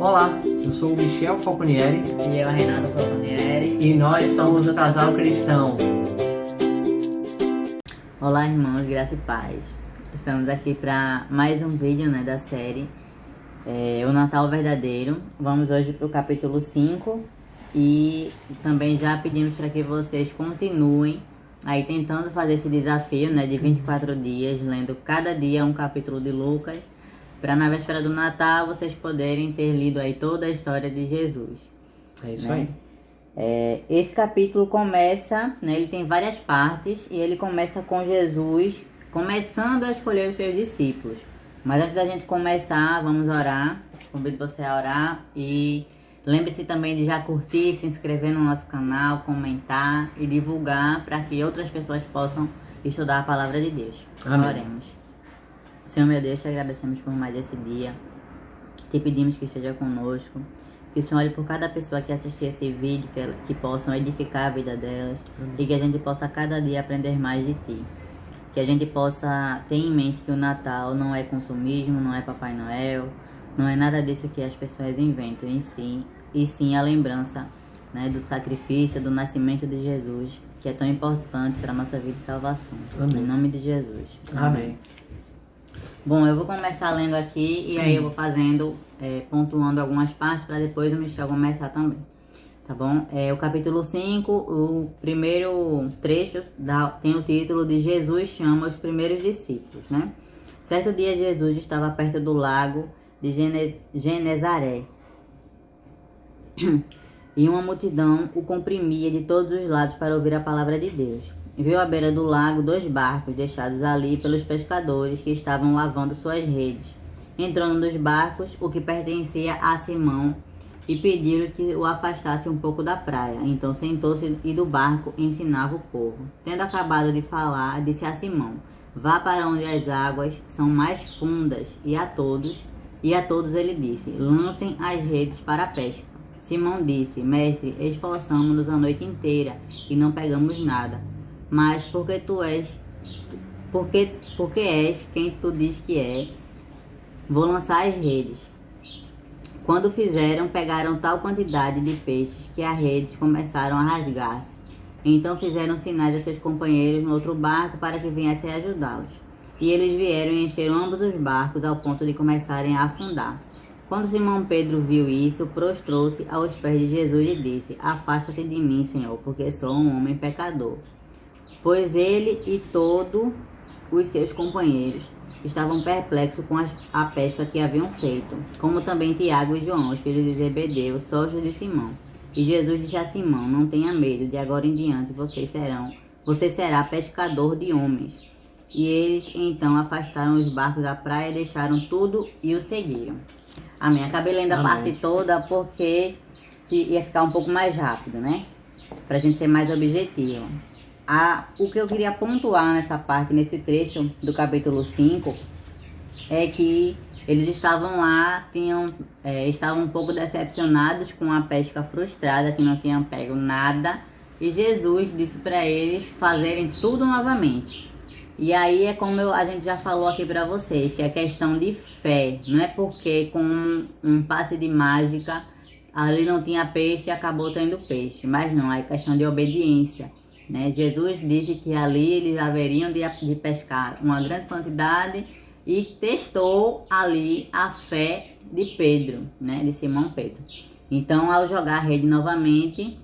Olá, eu sou o Michel Falconieri E eu, Renato Falconieri. e nós somos o Casal Cristão. Olá, irmãos, graça e paz. Estamos aqui para mais um vídeo, da série O Natal Verdadeiro. Vamos hoje para o capítulo 5 e também já pedimos para que vocês continuem aí tentando fazer esse desafio, de 24 dias, lendo cada dia um capítulo de Lucas, para na véspera do Natal vocês poderem ter lido aí toda a história de Jesus. É isso aí. Esse capítulo começa, ele tem várias partes e ele começa com Jesus começando a escolher os seus discípulos. Mas antes da gente começar, vamos orar. Convido você a orar e lembre-se também de já curtir, se inscrever no nosso canal, comentar e divulgar para que outras pessoas possam estudar a palavra de Deus. Amém. Oremos. Senhor meu Deus, te agradecemos por mais esse dia. Te pedimos que esteja conosco. Que o Senhor olhe por cada pessoa que assistir esse vídeo, que possam edificar a vida delas. E que a gente possa cada dia aprender mais de Ti. Que a gente possa ter em mente que o Natal não é consumismo, não é Papai Noel, não é nada disso que as pessoas inventam em si. E sim a lembrança do sacrifício, do nascimento de Jesus, que é tão importante para a nossa vida e salvação. Amém. Em nome de Jesus. Amém. Bom, eu vou começar lendo aqui e aí eu vou fazendo, pontuando algumas partes para depois o Michel começar também, tá bom? O capítulo 5, o primeiro trecho tem o título de Jesus chama os primeiros discípulos, Certo dia Jesus estava perto do lago de Genezaré e uma multidão o comprimia de todos os lados para ouvir a palavra de Deus. Viu à beira do lago 2 barcos deixados ali pelos pescadores que estavam lavando suas redes. Entrou num dos barcos, o que pertencia a Simão, e pediram que o afastasse um pouco da praia. Então sentou-se e do barco ensinava o povo. Tendo acabado de falar, disse a Simão: vá para onde as águas são mais fundas, e a todos ele disse: lancem as redes para a pesca. Simão disse: mestre, esforçamo-nos a noite inteira e não pegamos nada. Mas porque és quem tu diz que é, vou lançar as redes. Quando fizeram, pegaram tal quantidade de peixes que as redes começaram a rasgar-se. Então fizeram sinais a seus companheiros no outro barco para que viessem ajudá-los. E eles vieram e encheram ambos os barcos ao ponto de começarem a afundar. Quando Simão Pedro viu isso, prostrou-se aos pés de Jesus e disse: afasta-te de mim, Senhor, porque sou um homem pecador. Pois ele e todos os seus companheiros estavam perplexos com a pesca que haviam feito, como também Tiago e João, os filhos de Zebedeu, sócios de Simão. E Jesus disse a Simão: não tenha medo, de agora em diante você será pescador de homens. E eles então afastaram os barcos da praia, deixaram tudo e o seguiram. Amém. Acabei lendo a parte toda porque ia ficar um pouco mais rápido, pra gente ser mais objetivo. O que eu queria pontuar nessa parte, nesse trecho do capítulo 5, é que eles estavam lá, estavam um pouco decepcionados com a pesca frustrada, que não tinham pego nada, e Jesus disse para eles fazerem tudo novamente. E aí é como a gente já falou aqui para vocês, que é questão de fé. Não é porque com um passe de mágica ali não tinha peixe e acabou tendo peixe, mas não, é questão de obediência. Jesus disse que ali eles haveriam de pescar uma grande quantidade e testou ali a fé de Pedro, de Simão Pedro. Então, ao jogar a rede novamente,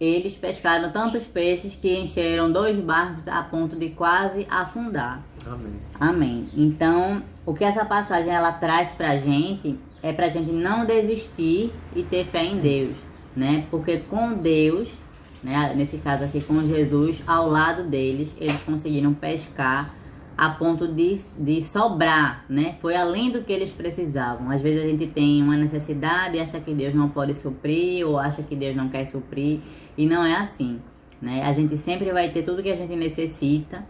eles pescaram tantos peixes que encheram 2 barcos a ponto de quase afundar. Amém. Então, o que essa passagem ela traz pra gente é pra gente não desistir e ter fé em Deus, Porque com Deus, nesse caso aqui com Jesus, ao lado deles, eles conseguiram pescar a ponto de sobrar, Foi além do que eles precisavam. Às vezes a gente tem uma necessidade e acha que Deus não pode suprir, ou acha que Deus não quer suprir, e não é assim, A gente sempre vai ter tudo que a gente necessita,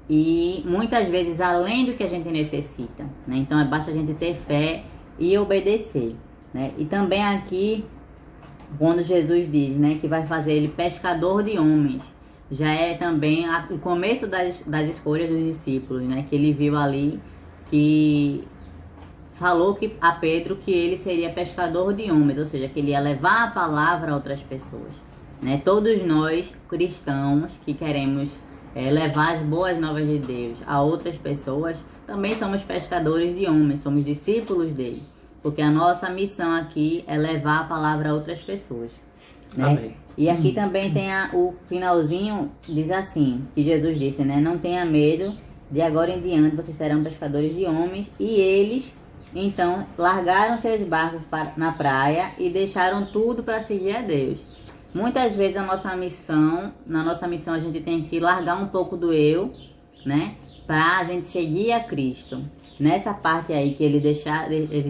e muitas vezes além do que a gente necessita, Então basta a gente ter fé e obedecer, E também aqui, quando Jesus diz, que vai fazer ele pescador de homens, já é também o começo das escolhas dos discípulos, que ele viu ali que falou a Pedro que ele seria pescador de homens, ou seja, que ele ia levar a palavra a outras pessoas. Né? Todos nós, cristãos, que queremos levar as boas novas de Deus a outras pessoas, também somos pescadores de homens, somos discípulos dele. Porque a nossa missão aqui é levar a palavra a outras pessoas. Né? Amém. E aqui também tem o finalzinho, diz assim, que Jesus disse, né? Não tenha medo, de agora em diante vocês serão pescadores de homens. E eles, então, largaram seus barcos na praia e deixaram tudo para seguir a Deus. Muitas vezes na nossa missão a gente tem que largar um pouco do eu, né? Para a gente seguir a Cristo. Nessa parte aí que eles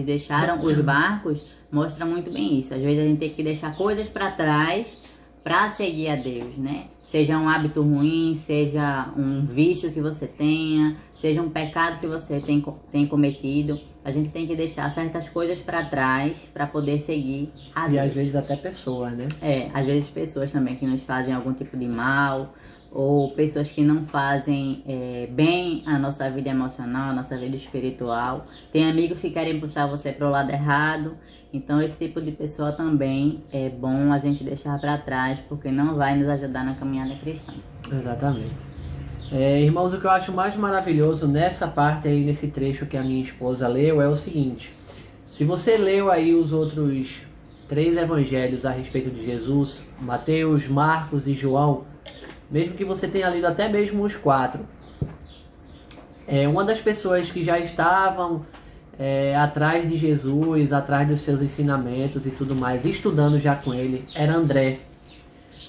deixaram os barcos, mostra muito bem isso. Às vezes a gente tem que deixar coisas para trás para seguir a Deus, né? Seja um hábito ruim, seja um vício que você tenha, seja um pecado que você tem cometido. A gente tem que deixar certas coisas para trás para poder seguir a Deus. E às vezes até pessoas, né? Às vezes pessoas também que nos fazem algum tipo de mal, ou pessoas que não fazem bem a nossa vida emocional, a nossa vida espiritual. Tem amigos que querem puxar você para o lado errado. Então esse tipo de pessoa também é bom a gente deixar para trás, porque não vai nos ajudar na caminhada cristã. Exatamente. Irmãos, o que eu acho mais maravilhoso nessa parte aí, nesse trecho que a minha esposa leu, é o seguinte. Se você leu aí os outros 3 evangelhos a respeito de Jesus, Mateus, Marcos e João, mesmo que você tenha lido até mesmo os 4, uma das pessoas que já estavam atrás de Jesus, atrás dos seus ensinamentos e tudo mais, estudando já com ele, era André,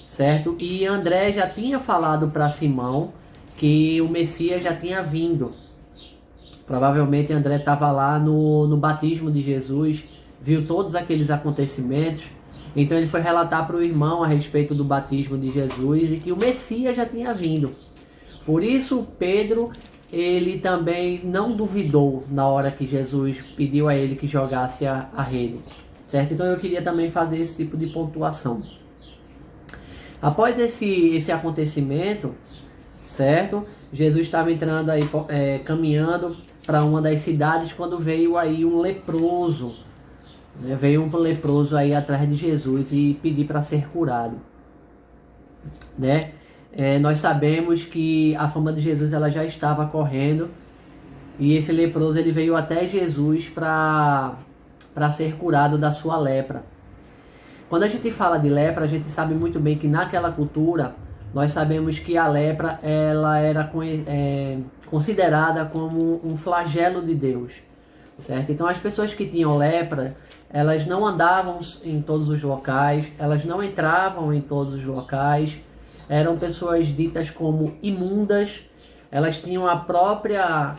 certo? E André já tinha falado para Simão que o Messias já tinha vindo. Provavelmente André estava lá no batismo de Jesus, viu todos aqueles acontecimentos. Então ele foi relatar para o irmão a respeito do batismo de Jesus e que o Messias já tinha vindo. Por isso Pedro, ele também não duvidou na hora que Jesus pediu a ele que jogasse a rede. Certo? Então eu queria também fazer esse tipo de pontuação. Após esse acontecimento, certo? Jesus estava entrando aí, caminhando para uma das cidades quando veio aí um leproso. Veio um leproso aí atrás de Jesus e pedir para ser curado, né? Nós sabemos que a fama de Jesus ela já estava correndo e esse leproso ele veio até Jesus para ser curado da sua lepra. Quando a gente fala de lepra, a gente sabe muito bem que naquela cultura nós sabemos que a lepra ela era considerada como um flagelo de Deus, certo? Então as pessoas que tinham lepra, elas não andavam em todos os locais, elas não entravam em todos os locais, eram pessoas ditas como imundas, elas tinham a própria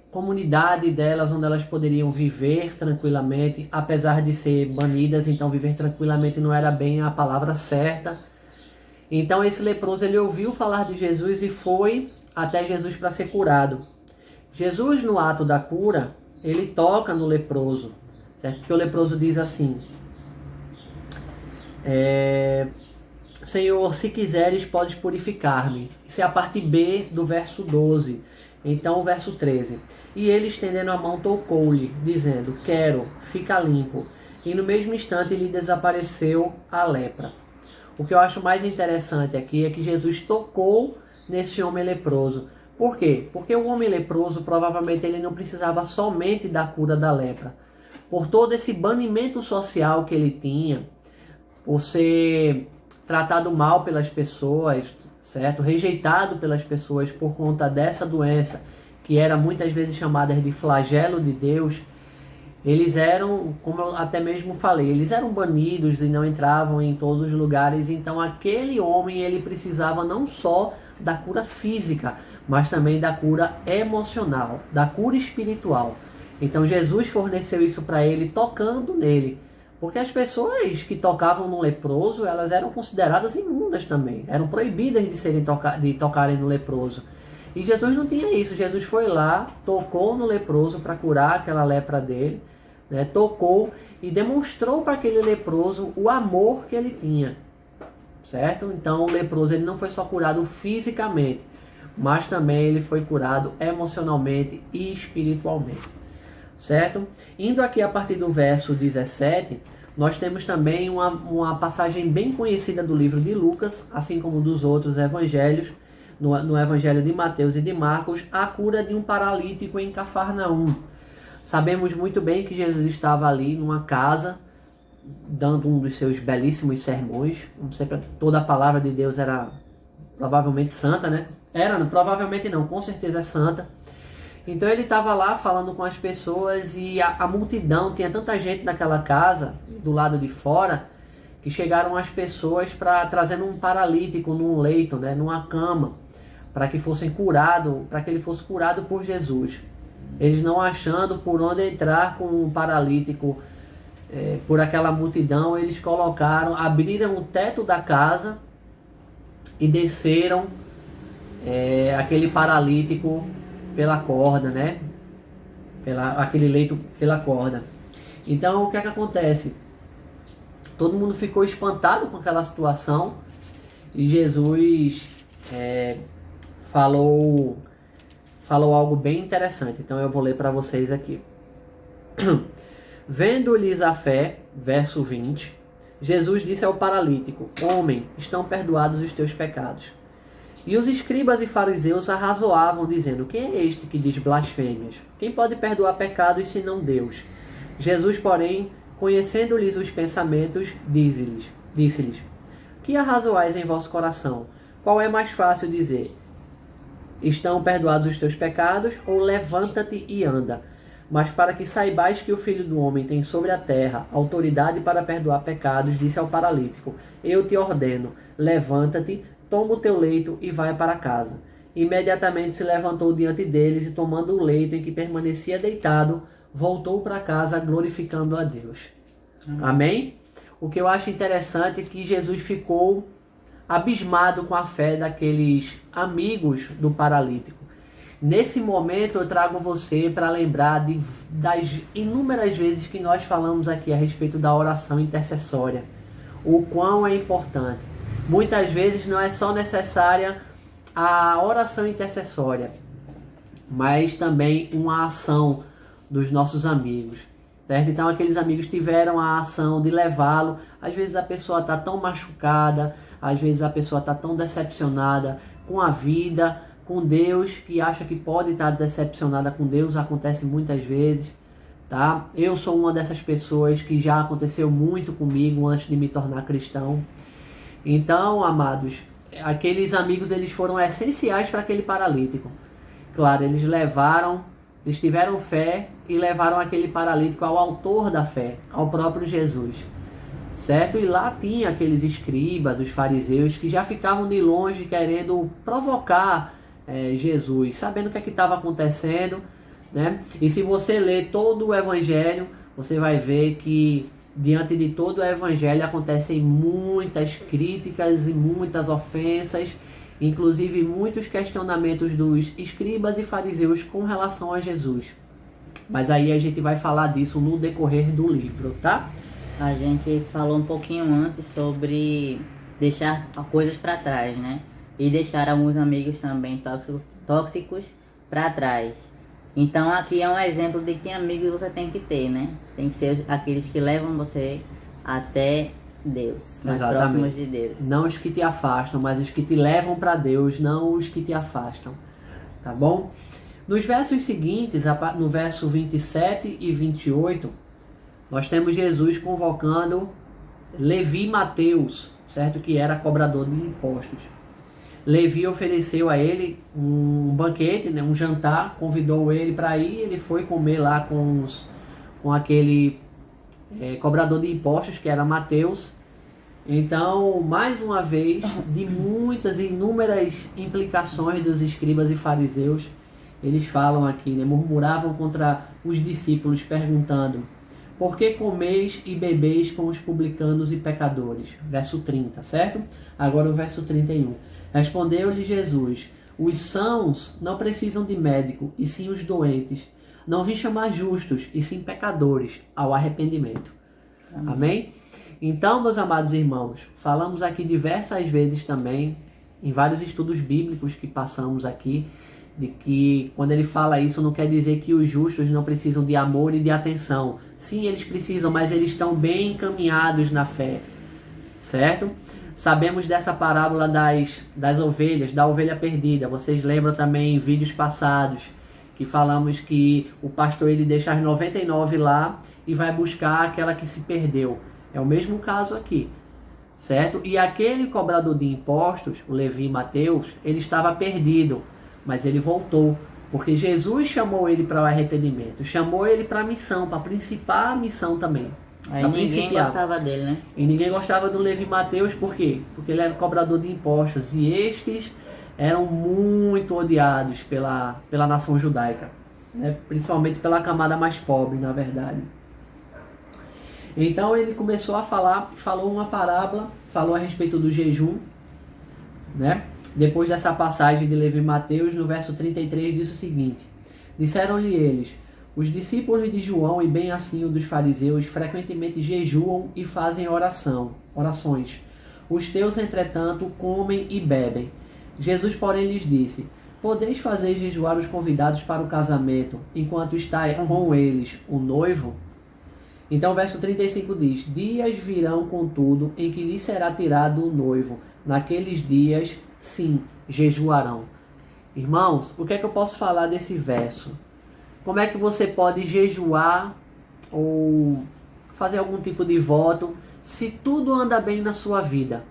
comunidade delas onde elas poderiam viver tranquilamente, apesar de ser banidas, então viver tranquilamente não era bem a palavra certa. Então esse leproso ele ouviu falar de Jesus e foi até Jesus para ser curado. Jesus no ato da cura, ele toca no leproso, certo? Porque o leproso diz assim: Senhor, se quiseres, podes purificar-me. Isso é a parte B do verso 12. Então o verso 13. E ele, estendendo a mão, tocou-lhe, dizendo: quero, fica limpo. E no mesmo instante lhe desapareceu a lepra. O que eu acho mais interessante aqui é que Jesus tocou nesse homem leproso. Por quê? Porque o homem leproso, provavelmente, ele não precisava somente da cura da lepra. Por todo esse banimento social que ele tinha, por ser tratado mal pelas pessoas, certo? Rejeitado pelas pessoas por conta dessa doença, que era muitas vezes chamada de flagelo de Deus, eles eram, como eu até mesmo falei, eles eram banidos e não entravam em todos os lugares. Então aquele homem, ele precisava não só da cura física, mas também da cura emocional, da cura espiritual. Então Jesus forneceu isso para ele, tocando nele. Porque as pessoas que tocavam no leproso, elas eram consideradas imundas também. Eram proibidas de tocarem no leproso. E Jesus não tinha isso. Jesus foi lá, tocou no leproso para curar aquela lepra dele, né? Tocou e demonstrou para aquele leproso o amor que ele tinha, certo? Então o leproso ele não foi só curado fisicamente, mas também ele foi curado emocionalmente e espiritualmente, certo? Indo aqui a partir do verso 17, nós temos também uma passagem bem conhecida do livro de Lucas, assim como dos outros evangelhos, no evangelho de Mateus e de Marcos, a cura de um paralítico em Cafarnaum. Sabemos muito bem que Jesus estava ali numa casa, dando um dos seus belíssimos sermões. Não sei, toda a palavra de Deus era provavelmente santa, né? Provavelmente não, com certeza é santa. Então ele estava lá falando com as pessoas e a multidão, tinha tanta gente naquela casa, do lado de fora, que chegaram as pessoas trazendo um paralítico num leito, né, numa cama, para que ele fosse curado por Jesus. Eles não achando por onde entrar com um paralítico por aquela multidão, eles abriram o teto da casa e desceram aquele paralítico pela corda, né? Aquele leito pela corda. Então, o que é que acontece? Todo mundo ficou espantado com aquela situação e Jesus falou algo bem interessante. Então, eu vou ler para vocês aqui. Vendo-lhes a fé, verso 20, Jesus disse ao paralítico: Homem, estão perdoados os teus pecados. E os escribas e fariseus arrazoavam, dizendo: Quem é este que diz blasfêmias? Quem pode perdoar pecados senão Deus? Jesus, porém, conhecendo-lhes os pensamentos, disse-lhes: Que arrazoais em vosso coração? Qual é mais fácil dizer: Estão perdoados os teus pecados, ou levanta-te e anda? Mas para que saibais que o Filho do Homem tem sobre a terra autoridade para perdoar pecados, disse ao paralítico: Eu te ordeno, levanta-te, toma o teu leito e vai para casa. Imediatamente se levantou diante deles e, tomando o leito em que permanecia deitado, voltou para casa glorificando a Deus. Amém? O que eu acho interessante é que Jesus ficou abismado com a fé daqueles amigos do paralítico. Nesse momento eu trago você para lembrar das inúmeras vezes que nós falamos aqui a respeito da oração intercessória. O quão é importante. Muitas vezes não é só necessária a oração intercessória, mas também uma ação dos nossos amigos, certo? Então aqueles amigos tiveram a ação de levá-lo. Às vezes a pessoa está tão machucada, às vezes a pessoa está tão decepcionada com a vida, com Deus, que acha que pode estar decepcionada com Deus. Acontece muitas vezes, tá? Eu sou uma dessas pessoas que já aconteceu muito comigo antes de me tornar cristão. Então, amados, aqueles amigos, eles foram essenciais para aquele paralítico. Claro, eles tiveram fé e levaram aquele paralítico ao autor da fé, ao próprio Jesus, certo? E lá tinha aqueles escribas, os fariseus, que já ficavam de longe querendo provocar Jesus, sabendo o que estava acontecendo, né? E se você ler todo o evangelho, você vai ver que diante de todo o evangelho acontecem muitas críticas e muitas ofensas, inclusive muitos questionamentos dos escribas e fariseus com relação a Jesus. Mas aí a gente vai falar disso no decorrer do livro, tá? A gente falou um pouquinho antes sobre deixar coisas para trás, né? E deixar alguns amigos também tóxicos para trás. Então aqui é um exemplo de que amigos você tem que ter, né? Tem que ser aqueles que levam você até Deus, mais próximos de Deus. Não os que te afastam, mas os que te levam para Deus, não os que te afastam. Tá bom? Nos versos seguintes, no verso 27 e 28, nós temos Jesus convocando Levi e Mateus, certo? Que era cobrador de impostos. Levi ofereceu a ele um banquete, né, um jantar, convidou ele para ir, ele foi comer lá com aquele cobrador de impostos, que era Mateus. Então, mais uma vez, de muitas e inúmeras implicações dos escribas e fariseus, eles falam aqui, né, murmuravam contra os discípulos, perguntando: Por que comeis e bebeis com os publicanos e pecadores? Verso 30, certo? Agora o verso 31. Respondeu-lhe Jesus: Os sãos não precisam de médico, e sim os doentes. Não vim chamar justos, e sim pecadores, ao arrependimento. Amém? Então, meus amados irmãos, falamos aqui diversas vezes também, em vários estudos bíblicos que passamos aqui, De que quando ele fala isso, não quer dizer que os justos não precisam de amor e de atenção. Sim, eles precisam, mas eles estão bem encaminhados na fé, certo? Sabemos dessa parábola das ovelhas, da ovelha perdida. Vocês lembram também em vídeos passados que falamos que o pastor ele deixa as 99 lá e vai buscar aquela que se perdeu. É o mesmo caso aqui, certo? E aquele cobrador de impostos, o Levi Mateus, ele estava perdido, mas ele voltou, porque Jesus chamou ele para o arrependimento, chamou ele para a missão, para a principal missão também. Aí ninguém gostava dele, né? E ninguém gostava do Levi Mateus, por quê? Porque ele era cobrador de impostos, e estes eram muito odiados pela nação judaica, né? Principalmente pela camada mais pobre, na verdade. Então ele começou a falar, falou uma parábola, falou a respeito do jejum, né? Depois dessa passagem de Levi Mateus, no verso 33, diz o seguinte: disseram-lhe eles: os discípulos de João e bem assim o dos fariseus frequentemente jejuam e fazem orações. Os teus, entretanto, comem e bebem. Jesus, porém, lhes disse: podeis fazer jejuar os convidados para o casamento, enquanto está com eles o noivo? Então o verso 35 diz: dias virão, contudo, em que lhes será tirado o noivo. Naqueles dias, sim, jejuarão. Irmãos, o que é que eu posso falar desse verso? Como é que você pode jejuar ou fazer algum tipo de voto se tudo anda bem na sua vida?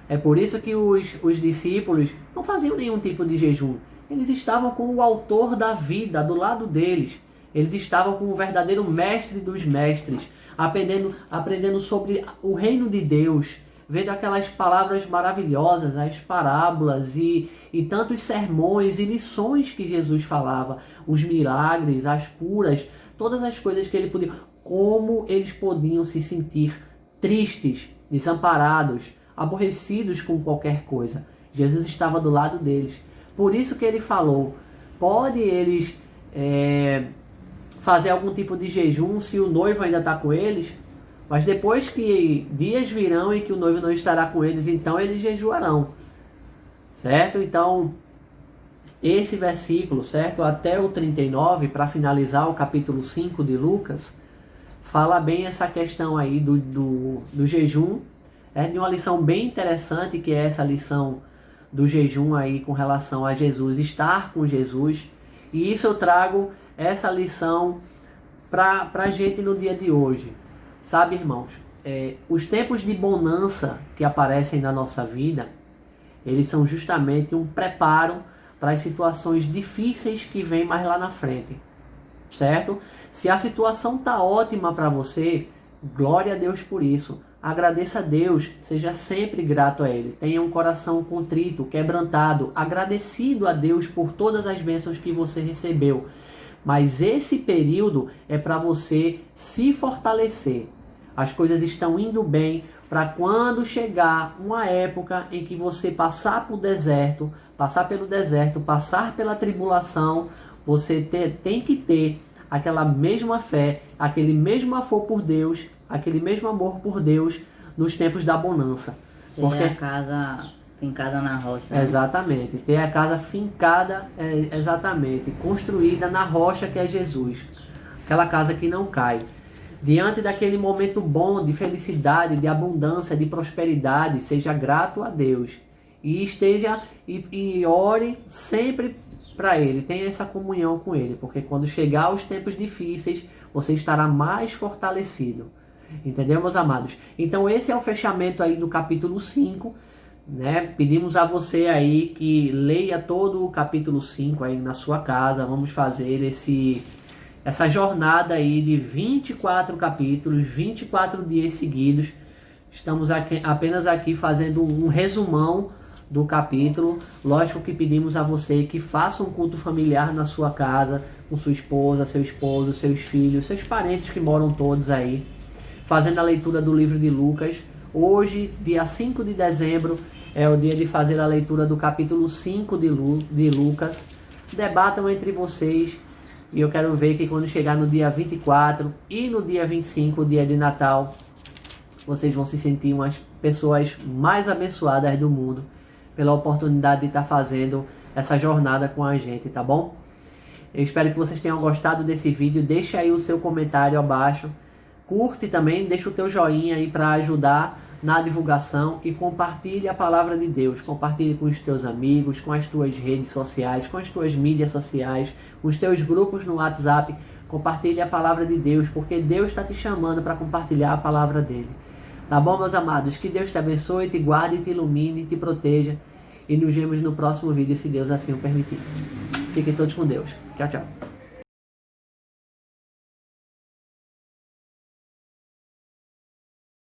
É por isso que os discípulos não faziam nenhum tipo de jejum. Eles estavam com o autor da vida do lado deles. Eles estavam com o verdadeiro mestre dos mestres, aprendendo sobre o reino de Deus, vendo aquelas palavras maravilhosas, as parábolas e tantos sermões e lições que Jesus falava, os milagres, as curas, todas as coisas que ele podia, como eles podiam se sentir tristes, desamparados, aborrecidos com qualquer coisa. Jesus estava do lado deles. Por isso que ele falou: pode eles fazer algum tipo de jejum se o noivo ainda está com eles? Mas depois que dias virão e que o noivo não estará com eles, então eles jejuarão. Certo? Então, esse versículo, certo? Até o 39, para finalizar o capítulo 5 de Lucas, fala bem essa questão aí do jejum. É de uma lição bem interessante, que é essa lição do jejum aí com relação a Jesus, estar com Jesus. E isso eu trago essa lição para a gente no dia de hoje. Sabe, irmãos, os tempos de bonança que aparecem na nossa vida, eles são justamente um preparo para as situações difíceis que vêm mais lá na frente, certo? Se a situação está ótima para você, glória a Deus por isso. Agradeça a Deus, seja sempre grato a Ele. Tenha um coração contrito, quebrantado, agradecido a Deus por todas as bênçãos que você recebeu. Mas esse período é para você se fortalecer. As coisas estão indo bem para quando chegar uma época em que você passar pelo deserto, passar pela tribulação, você tem que ter aquela mesma fé, aquele mesmo amor por Deus, aquele mesmo amor por Deus nos tempos da bonança. Porque a casa fincada na rocha. Né? Exatamente. Ter a casa fincada, exatamente, construída na rocha que é Jesus. Aquela casa que não cai. Diante daquele momento bom, de felicidade, de abundância, de prosperidade, seja grato a Deus. E e ore sempre para Ele. Tenha essa comunhão com Ele. Porque quando chegar os tempos difíceis, você estará mais fortalecido. Entendeu, meus amados? Então esse é o fechamento aí do capítulo 5. Né? Pedimos a você aí que leia todo o capítulo 5 aí na sua casa. Vamos fazer essa jornada aí de 24 capítulos, 24 dias seguidos. Estamos apenas aqui fazendo um resumão do capítulo. Lógico que pedimos a você que faça um culto familiar na sua casa, com sua esposa, seu esposo, seus filhos, seus parentes que moram todos aí, fazendo a leitura do livro de Lucas. Hoje, dia 5 de dezembro, é o dia de fazer a leitura do capítulo 5 de Lucas. Debatam entre vocês. E eu quero ver que quando chegar no dia 24 e no dia 25, o dia de Natal, vocês vão se sentir umas pessoas mais abençoadas do mundo, pela oportunidade de estar fazendo essa jornada com a gente, tá bom? Eu espero que vocês tenham gostado desse vídeo. Deixe aí o seu comentário abaixo. Curte também, deixa o teu joinha aí para ajudar na divulgação e compartilhe a palavra de Deus. Compartilhe com os teus amigos, com as tuas redes sociais, com as tuas mídias sociais, com os teus grupos no WhatsApp. Compartilhe a palavra de Deus, porque Deus está te chamando para compartilhar a palavra dele. Tá bom, meus amados? Que Deus te abençoe, te guarde, te ilumine, te proteja. E nos vemos no próximo vídeo, se Deus assim o permitir. Fiquem todos com Deus. Tchau, tchau.